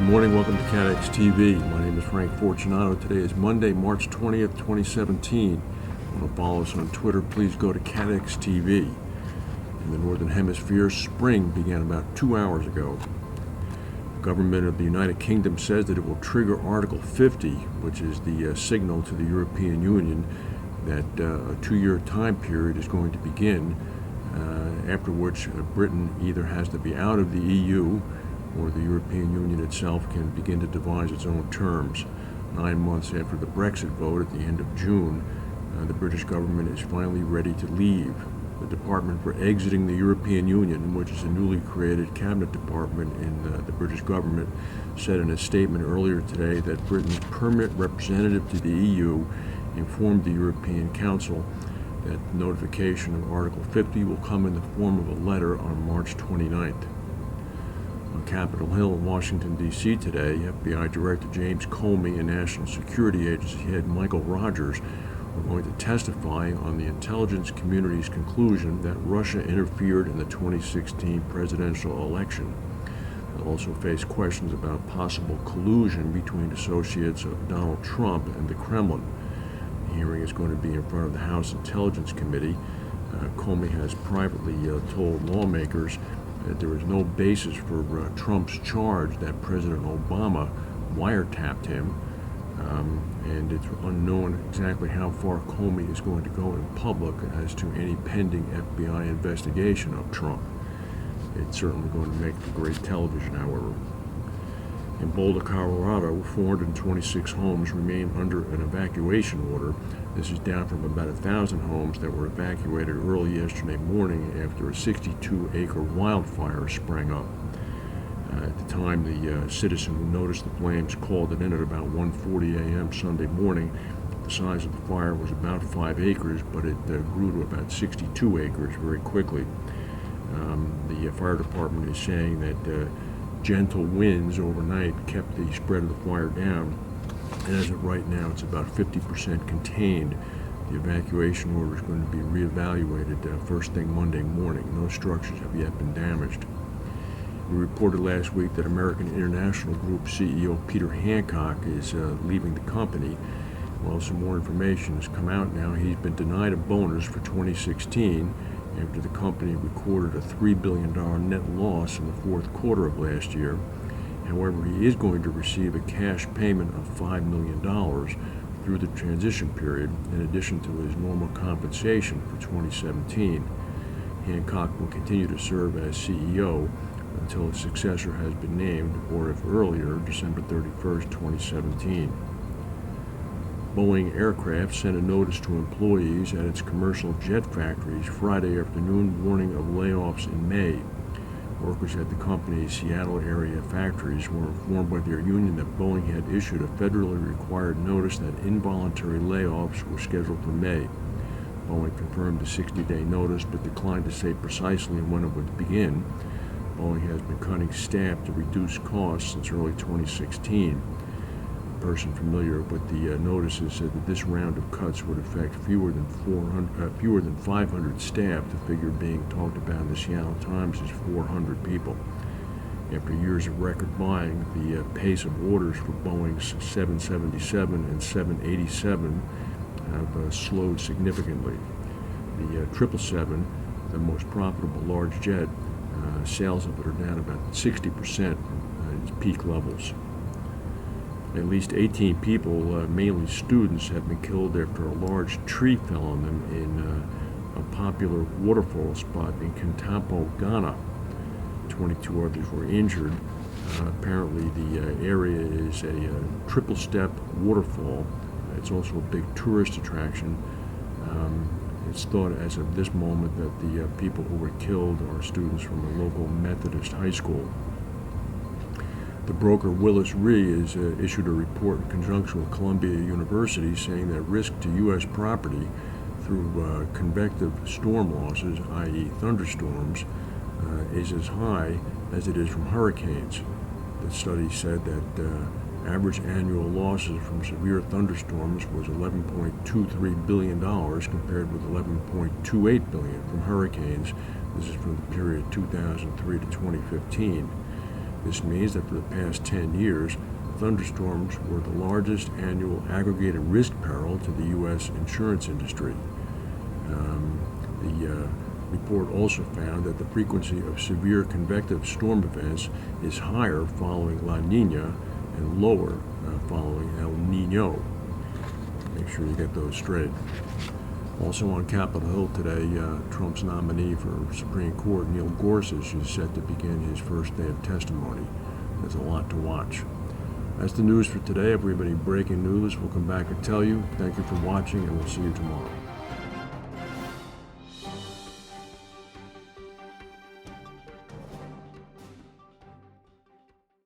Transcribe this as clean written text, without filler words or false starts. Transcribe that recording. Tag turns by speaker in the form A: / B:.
A: Good morning, welcome to CATEX TV. My name is Frank Fortunato. Today is Monday, March 20th, 2017. If you want to follow us on Twitter, please go to CATEX TV. In the Northern Hemisphere, spring began about 2 hours ago. The government of the United Kingdom says that it will trigger Article 50, which is the signal to the European Union that a 2-year time period is going to begin, after which Britain either has to be out of the EU or the European Union itself can begin to devise its own terms. 9 months after the Brexit vote at the end of June, the British government is finally ready to leave. The Department for Exiting the European Union, which is a newly created cabinet department in the British government, said in a statement earlier today that Britain's permanent representative to the EU informed the European Council that notification of Article 50 will come in the form of a letter on March 29th. On Capitol Hill in Washington, D.C. today, FBI Director James Comey and National Security Agency head Michael Rogers are going to testify on the intelligence community's conclusion that Russia interfered in the 2016 presidential election. They'll also face questions about possible collusion between associates of Donald Trump and the Kremlin. The hearing is going to be in front of the House Intelligence Committee. Comey has privately told lawmakers that there is no basis for Trump's charge that President Obama wiretapped him, and it's unknown exactly how far Comey is going to go in public as to any pending FBI investigation of Trump. It's certainly going to make for great television, however. In Boulder, Colorado, 426 homes remain under an evacuation order. This is down from about 1,000 homes that were evacuated early yesterday morning after a 62-acre wildfire sprang up. At the time, the citizen who noticed the flames called it in at about 1:40 a.m. Sunday morning. The size of the fire was about 5 acres, but it grew to about 62 acres very quickly. The fire department is saying that gentle winds overnight kept the spread of the fire down, and as of right now it's about 50% contained. The evacuation order is going to be reevaluated first thing Monday morning. No structures have yet been damaged. We reported last week that American International Group CEO Peter Hancock is leaving the company. Well, some more information has come out now. He's been denied a bonus for 2016 after the company recorded a $3 billion net loss in the fourth quarter of last year. However, he is going to receive a cash payment of $5 million through the transition period, in addition to his normal compensation for 2017. Hancock will continue to serve as CEO until a successor has been named, or if earlier, December 31st, 2017. Boeing Aircraft sent a notice to employees at its commercial jet factories Friday afternoon warning of layoffs in May. Workers at the company's Seattle area factories were informed by their union that Boeing had issued a federally required notice that involuntary layoffs were scheduled for May. Boeing confirmed a 60-day notice but declined to say precisely when it would begin. Boeing has been cutting staff to reduce costs since early 2016. A person familiar with the notices said that this round of cuts would affect fewer than 500 staff. The figure being talked about in the Seattle Times is 400 people. After years of record buying, the pace of orders for Boeing's 777 and 787 have slowed significantly. The 777, the most profitable large jet, sales of it are down about 60% from its peak levels. At least 18 people, mainly students, have been killed after a large tree fell on them in a popular waterfall spot in Cantampo, Ghana. 22 others were injured. Apparently the area is a triple-step waterfall. It's also a big tourist attraction. It's thought as of this moment that the people who were killed are students from a local Methodist high school. The broker Willis has issued a report in conjunction with Columbia University saying that risk to U.S. property through convective storm losses, i.e. thunderstorms, is as high as it is from hurricanes. The study said that average annual losses from severe thunderstorms was $11.23 billion compared with $11.28 billion from hurricanes. This is from the period 2003 to 2015. This means that for the past 10 years, thunderstorms were the largest annual aggregated risk peril to the U.S. insurance industry. The report also found that the frequency of severe convective storm events is higher following La Nina and lower following El Nino. Make sure you get those straight. Also on Capitol Hill today, Trump's nominee for Supreme Court, Neil Gorsuch, is set to begin his first day of testimony. There's a lot to watch. That's the news for today. If we have any breaking news, we'll come back and tell you. Thank you for watching, and we'll see you tomorrow.